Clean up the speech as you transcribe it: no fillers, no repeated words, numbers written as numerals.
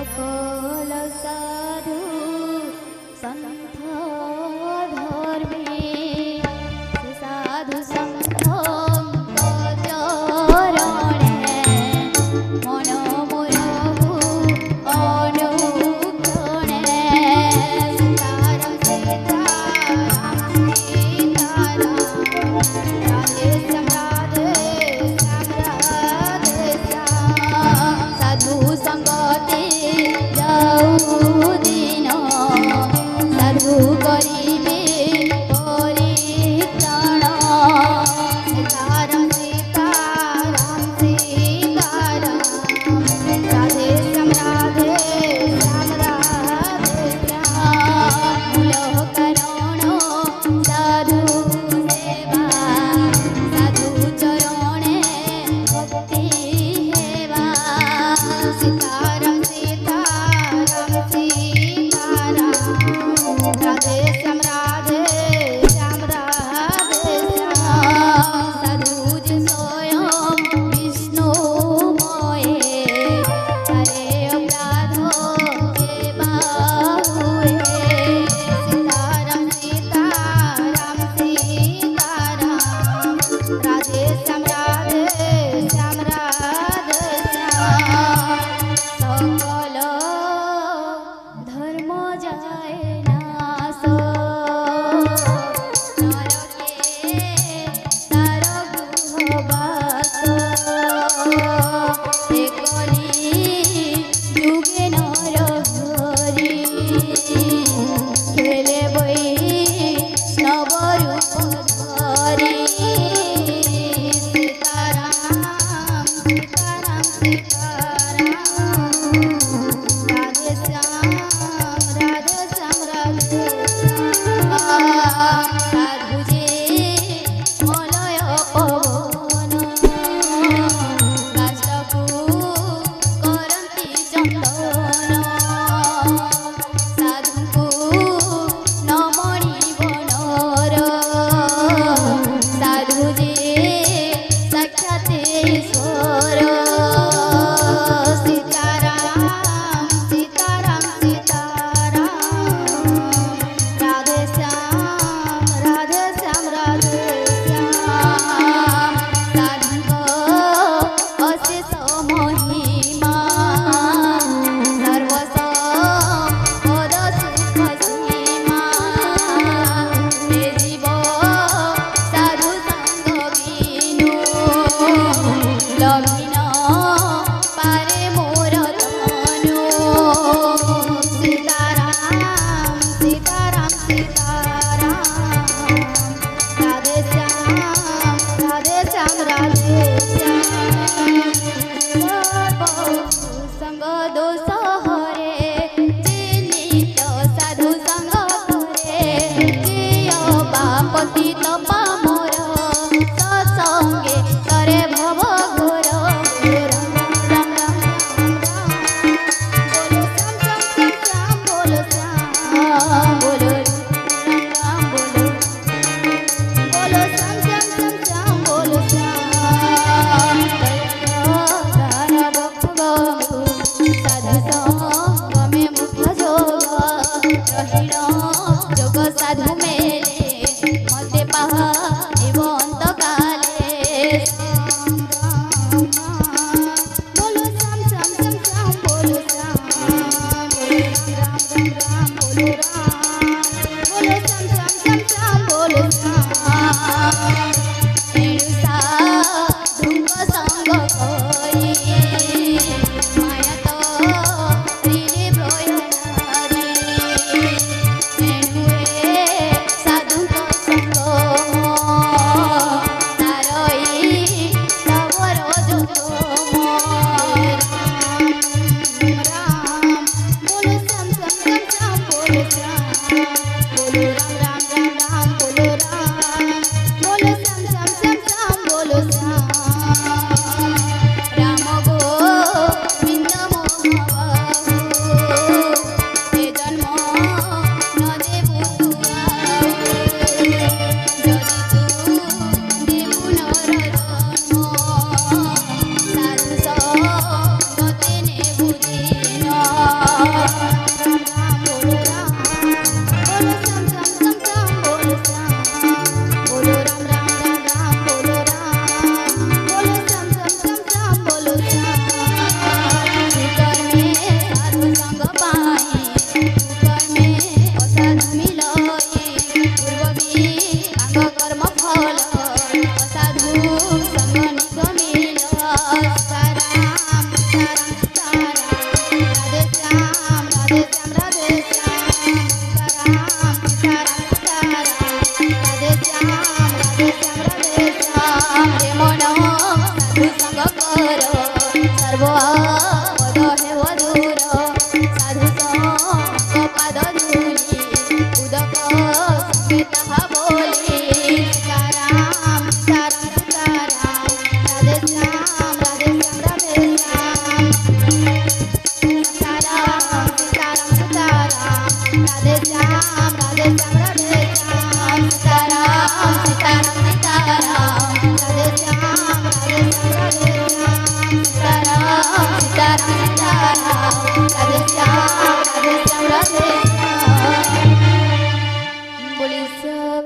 सकल साधु संत धर्मे साधु संत चरणे मन मोरहु अनुक्षणे सीताराम सीताराम सीताराम राधे श्याम राधे श्याम राधे श्याम साधु संगते जाऊ दिन साधु करिबे परित्राण सीताराम सीताराम सीताराम राधे श्याम राधे श्याम राधे श्याम मूल कारण साधु सेवा साधु चरणे भक्ति हेवा सीताराम सीताराम सीताराम राधे श्याम राधे श्याम राधे श्याम साधु जी स्वयं विष्णुमये हरे अपराध सेवा हुए सीताराम सीताराम सीताराम राधे श्याम राधे श्याम राधे श्याम सकल धर्म जाए नाश नरके तार गृहवास एकली जुगे नर हरि खेले नव रूप धरि सीताराम सीताराम सीताराम राधे श्याम राधे श्याम राधे श्याम साधु जे मलय पवन काष्ठकु करन्ति चन्दन साधुकु नमणि बनर साधु जे साक्षात् ईश्वर सीताराम सीताराम सीताराम राधे श्याम राधे श्याम राधे श्याम साधुक अशेष महिमा सर्वस पद सुख सीमा हे जीव साधु संग बिनु लभिन पारे मोर तनु सीताराम सीताराम सीताराम राधे श्याम राधे श्याम राधे श्याम संग दोष हरे चिन्हित साधु संग करे जिय बापति तपा मोर सत्संगे करे भव घोर राम राम राम राम बोलो श्याम बोलो राम राम बोलो बोलो श्याम श्याम श्याम बोलो श्याम दान भक्तु साधु संग में मुख्य जोग रहिण जोग साधु मेले मते पाहिब अंत काले बोलो श्याम श्याम श्याम श्याम बोलो श्याम राम राम राम बोलो राम बोलो श्याम श्याम श्याम श्याम बोलो श्याम एणु साधुंग संग करी माया तो श्री प्रयनारी एणु साधुंग संग तारई तवर जोग राम बोलो श्याम श्याम श्याम श्याम बोलो श्याम बोलो राम राम राम राम बोलो राम बोलो श्याम श्याम श्याम श्याम बोलो श्याम कर सर्व पद हेव दूर साधु संग पाद धूली उदक संगे ताहा बोली सीताराम सीताराम सीताराम राधे श्याम राधे श्याम राधे श्याम सीताराम सीताराम सीताराम राधे श्याम राधे श्याम राधे श्याम सीताराम सीताराम सीताराम राधे श्याम राधे श्याम राधे श्याम सीताराम सीताराम सीताराम राधे श्याम राधे श्याम राधे श्याम बोली सब